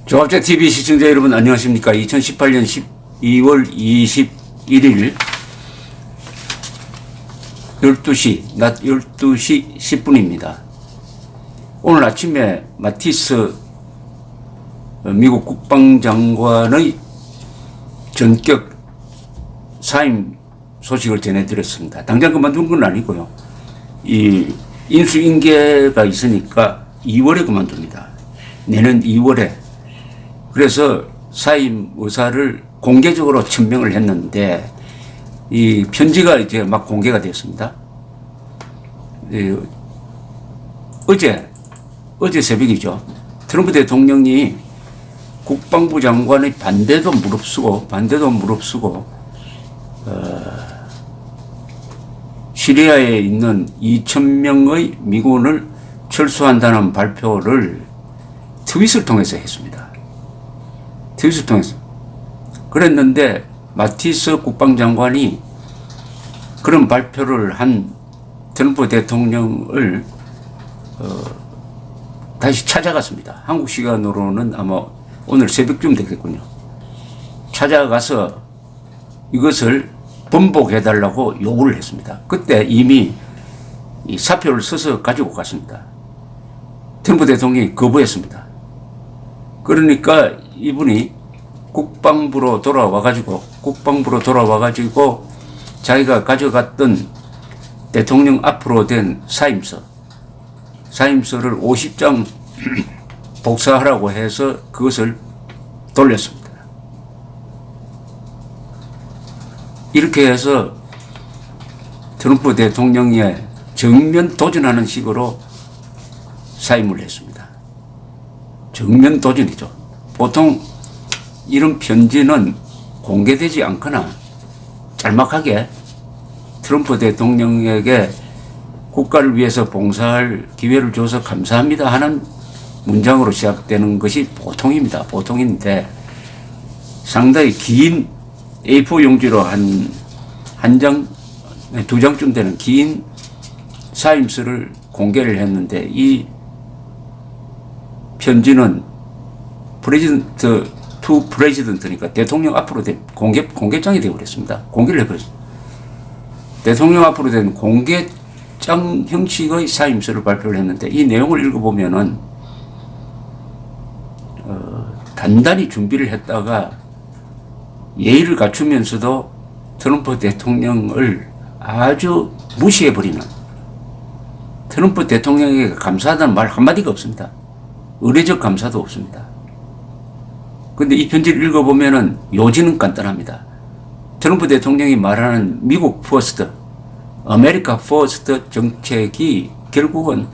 조합재TV 시청자 여러분 안녕하십니까. 2018년 12월 21일 12시, 낮 12시 10분입니다. 오늘 아침에 마티스 미국 국방장관의 전격 사임 소식을 전해드렸습니다. 당장 그만둔 건 아니고요. 이 인수인계가 있으니까 2월에 그만둡니다. 내년 2월에. 그래서 사임 의사를 공개적으로 천명을 했는데 이 편지가 이제 막 공개가 됐습니다. 어제 새벽이죠. 트럼프 대통령이 국방부 장관의 반대도 무릅쓰고 시리아에 있는 2,000명의 미군을 철수한다는 발표를 트윗을 통해서 했습니다. 트윗을 통해서. 그랬는데 마티스 국방장관이 그런 발표를 한 트럼프 대통령을 다시 찾아갔습니다. 한국 시간으로는 아마 오늘 새벽쯤 되겠군요. 찾아가서 이것을 번복해달라고 요구를 했습니다. 그때 이미 이 사표를 써서 가지고 갔습니다. 트럼프 대통령이 거부했습니다. 그러니까 이분이 국방부로 돌아와가지고 자기가 가져갔던 대통령 앞으로 된 사임서를 50장 복사하라고 해서 그것을 돌렸습니다. 이렇게 해서 트럼프 대통령에 정면 도전하는 식으로 사임을 했습니다. 정면 도전이죠. 보통 이런 편지는 공개되지 않거나 짤막하게 트럼프 대통령에게 국가를 위해서 봉사할 기회를 줘서 감사합니다 하는 문장으로 시작되는 것이 보통입니다. 보통인데 상당히 긴 A4 용지로 한 장, 두 장쯤 되는 긴 사임서를 공개를 했는데 이 편지는 프레지던트 투 프레지던트니까 대통령 앞으로 된 공개장이 되어버렸습니다. 공개를 해버렸습니다. 대통령 앞으로 된 공개장 형식의 사임서를 발표를 했는데 이 내용을 읽어보면은 단단히 준비를 했다가 예의를 갖추면서도 트럼프 대통령을 아주 무시해버리는, 트럼프 대통령에게 감사하다는 말 한마디가 없습니다. 의례적 감사도 없습니다. 근데 이 편지를 읽어보면은 요지는 간단합니다. 트럼프 대통령이 말하는 미국 퍼스트, 아메리카 퍼스트 정책이 결국은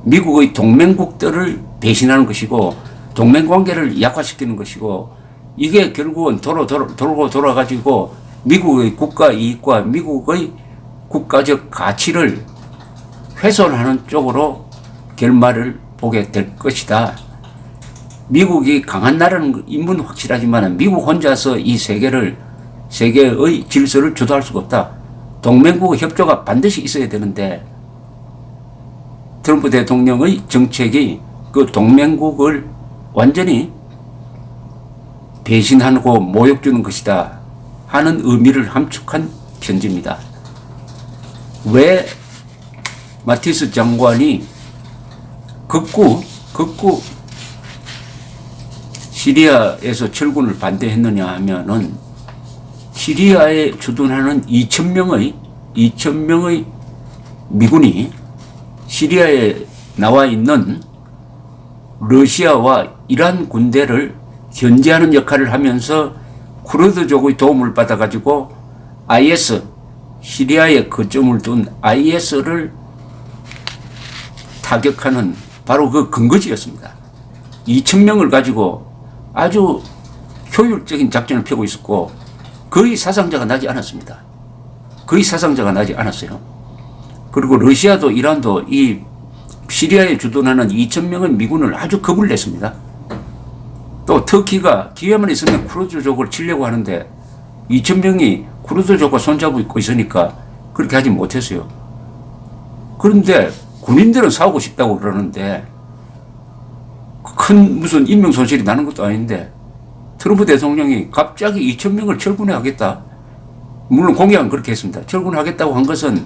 미국의 동맹국들을 배신하는 것이고 동맹관계를 약화시키는 것이고 이게 결국은 돌고 돌아가지고 미국의 국가 이익과 미국의 국가적 가치를 훼손하는 쪽으로 결말을 보게 될 것이다. 미국이 강한 나라는 인문 확실하지만 미국 혼자서 이 세계의 질서를 주도할 수가 없다. 동맹국의 협조가 반드시 있어야 되는데 트럼프 대통령의 정책이 그 동맹국을 완전히 배신하고 모욕 주는 것이다 하는 의미를 함축한 편지입니다. 왜 마티스 장관이 극구 시리아에서 철군을 반대했느냐 하면은 시리아에 주둔하는 2,000명의 미군이 시리아에 나와 있는 러시아와 이란 군대를 견제하는 역할을 하면서 쿠르드족의 도움을 받아가지고 IS, 시리아에 거점을 둔 IS를 타격하는 바로 그 근거지였습니다. 2,000명을 가지고 아주 효율적인 작전을 펴고 있었고 거의 사상자가 나지 않았습니다. 거의 사상자가 나지 않았어요. 그리고 러시아도 이란도 이 시리아에 주둔하는 2,000명의 미군을 아주 겁을 냈습니다. 또 터키가 기회만 있으면 쿠르드족을 치려고 하는데 2,000명이 쿠르드족과 손잡고 있으니까 그렇게 하지 못했어요. 그런데 군인들은 싸우고 싶다고 그러는데 큰 무슨 인명 손실이 나는 것도 아닌데 트럼프 대통령이 갑자기 2,000명을 철군하겠다. 물론 공약은 그렇게 했습니다. 철군하겠다고 한 것은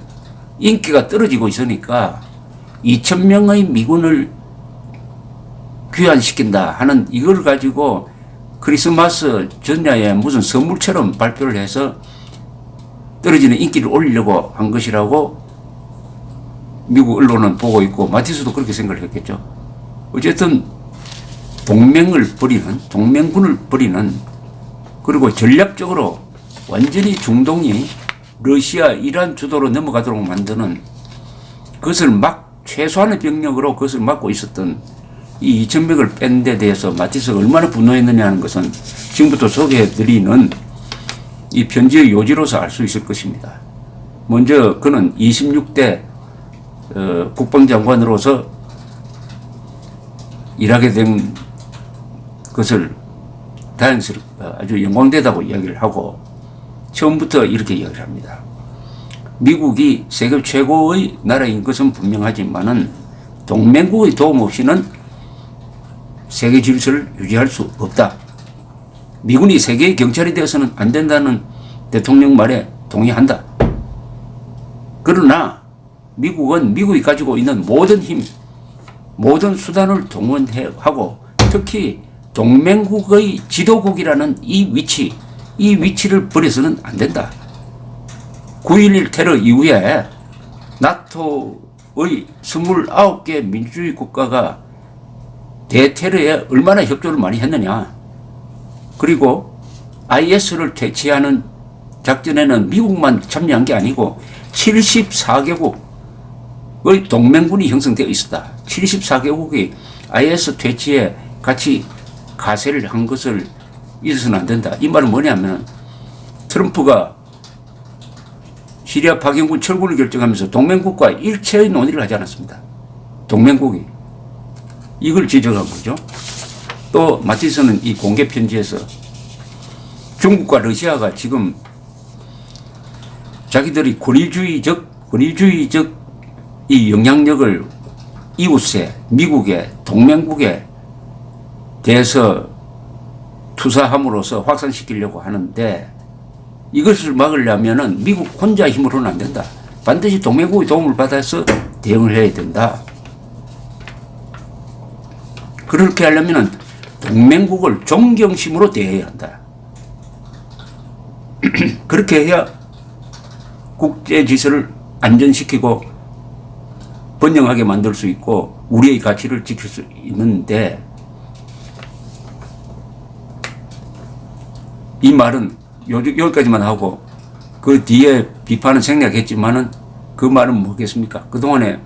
인기가 떨어지고 있으니까 2,000명의 미군을 귀환시킨다 하는 이걸 가지고 크리스마스 전야에 무슨 선물처럼 발표를 해서 떨어지는 인기를 올리려고 한 것이라고 미국 언론은 보고 있고 마티스도 그렇게 생각을 했겠죠. 어쨌든 동맹을 벌이는, 동맹군을 벌이는, 그리고 전략적으로 완전히 중동이 러시아, 이란 주도로 넘어가도록 만드는, 그것을 최소한의 병력으로 그것을 막고 있었던 이 2,000명을 뺀 데 대해서 마티스가 얼마나 분노했느냐 하는 것은 지금부터 소개해드리는 이 편지의 요지로서 알 수 있을 것입니다. 먼저 그는 26대 국방장관으로서 일하게 된 것을 아주 영광되다고 이야기를 하고 처음부터 이렇게 이야기를 합니다. 미국이 세계 최고의 나라인 것은 분명하지만은 동맹국의 도움 없이는 세계 질서를 유지할 수 없다. 미군이 세계의 경찰이 되어서는 안 된다는 대통령 말에 동의한다. 그러나 미국은 미국이 가지고 있는 모든 힘, 모든 수단을 동원하고 특히 동맹국의 지도국이라는 이 위치를 버려서는 안 된다. 9.11 테러 이후에 나토의 29개 민주주의 국가가 대테러에 얼마나 협조를 많이 했느냐. 그리고 IS를 퇴치하는 작전에는 미국만 참여한 게 아니고 74개국의 동맹군이 형성되어 있었다. 74개국이 IS 퇴치에 같이 가세를 한 것을 잊어서는 안 된다. 이 말은 뭐냐면 트럼프가 시리아 파견군 철군을 결정하면서 동맹국과 일체의 논의를 하지 않았습니다. 동맹국이. 이걸 지적한 거죠. 또 마티스는 이 공개 편지에서 중국과 러시아가 지금 자기들이 권위주의적 이 영향력을 이웃에, 미국에, 동맹국에 대해서 투사함으로써 확산시키려고 하는데 이것을 막으려면은 미국 혼자 힘으로는 안 된다. 반드시 동맹국의 도움을 받아서 대응을 해야 된다. 그렇게 하려면은 동맹국을 존경심으로 대해야 한다. 그렇게 해야 국제 질서를 안전시키고 번영하게 만들 수 있고 우리의 가치를 지킬 수 있는데 이 말은 여기까지만 하고 그 뒤에 비판은 생략했지만은 그 말은 뭐겠습니까? 그동안에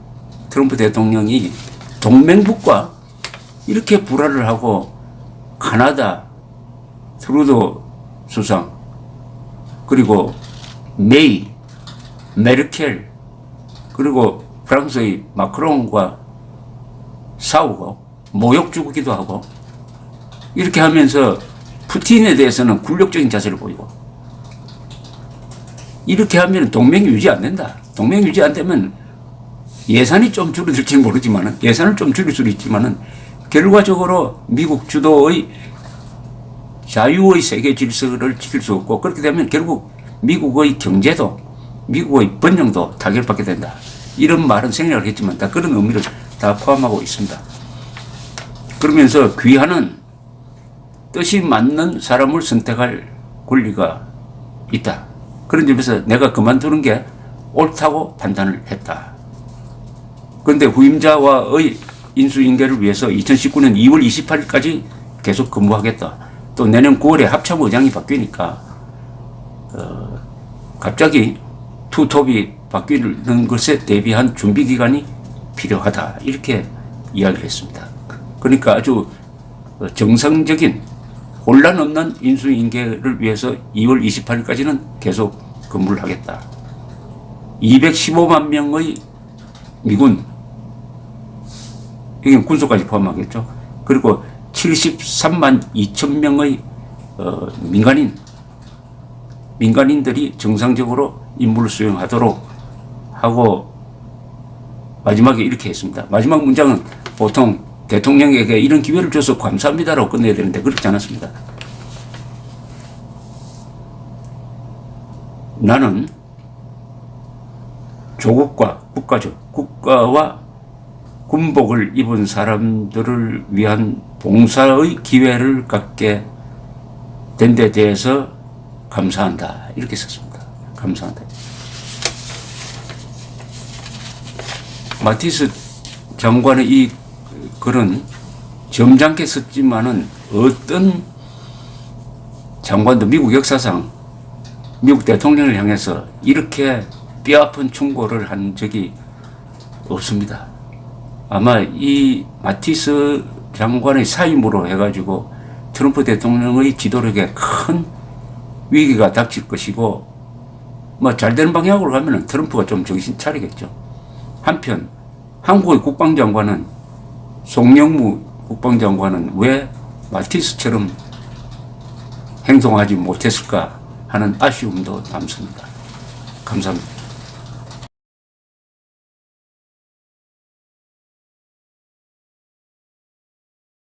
트럼프 대통령이 동맹국과 이렇게 불화를 하고 카나다 트루도 수상 그리고 메르켈 그리고 프랑스의 마크롱과 싸우고 모욕 주기도 하고 이렇게 하면서 푸틴에 대해서는 굴욕적인 자세를 보이고 이렇게 하면 동맹이 유지 안 된다. 동맹 유지 안 되면 예산이 좀 줄어들지 모르지만은 예산을 좀 줄일 수도 있지만은 결과적으로 미국 주도의 자유의 세계 질서를 지킬 수 없고 그렇게 되면 결국 미국의 경제도 미국의 번영도 타결받게 된다. 이런 말은 생략을 했지만 다 그런 의미를 다 포함하고 있습니다. 그러면서 귀하는 뜻이 맞는 사람을 선택할 권리가 있다. 그런 점에서 내가 그만두는 게 옳다고 판단을 했다. 그런데 후임자와의 인수인계를 위해서 2019년 2월 28일까지 계속 근무하겠다. 또 내년 9월에 합참의장이 바뀌니까 갑자기 투톱이 바뀌는 것에 대비한 준비 기간이 필요하다. 이렇게 이야기를 했습니다. 그러니까 아주 정상적인 혼란 없는 인수인계를 위해서 2월 28일까지는 계속 근무를 하겠다. 215만 명의 미군, 이게 군소까지 포함하겠죠. 그리고 73만 2천 명의 민간인들이 정상적으로 임무를 수행하도록 하고 마지막에 이렇게 했습니다. 마지막 문장은 보통 대통령에게 이런 기회를 줘서 감사합니다라고 끝내야 되는데 그렇지 않았습니다. 나는 조국과 국가와 군복을 입은 사람들을 위한 봉사의 기회를 갖게 된 데 대해서 감사한다. 이렇게 썼습니다. 감사한다. 마티스 장관의 이 글은 점잖게 썼지만은 어떤 장관도 미국 역사상 미국 대통령을 향해서 이렇게 뼈아픈 충고를 한 적이 없습니다. 아마 이 마티스 장관의 사임으로 해가지고 트럼프 대통령의 지도력에 큰 위기가 닥칠 것이고, 뭐 잘 되는 방향으로 가면은 트럼프가 좀 정신 차리겠죠. 한편 한국의 국방장관은 송영무 국방장관은 왜 마티스처럼 행동하지 못했을까 하는 아쉬움도 남습니다. 감사합니다.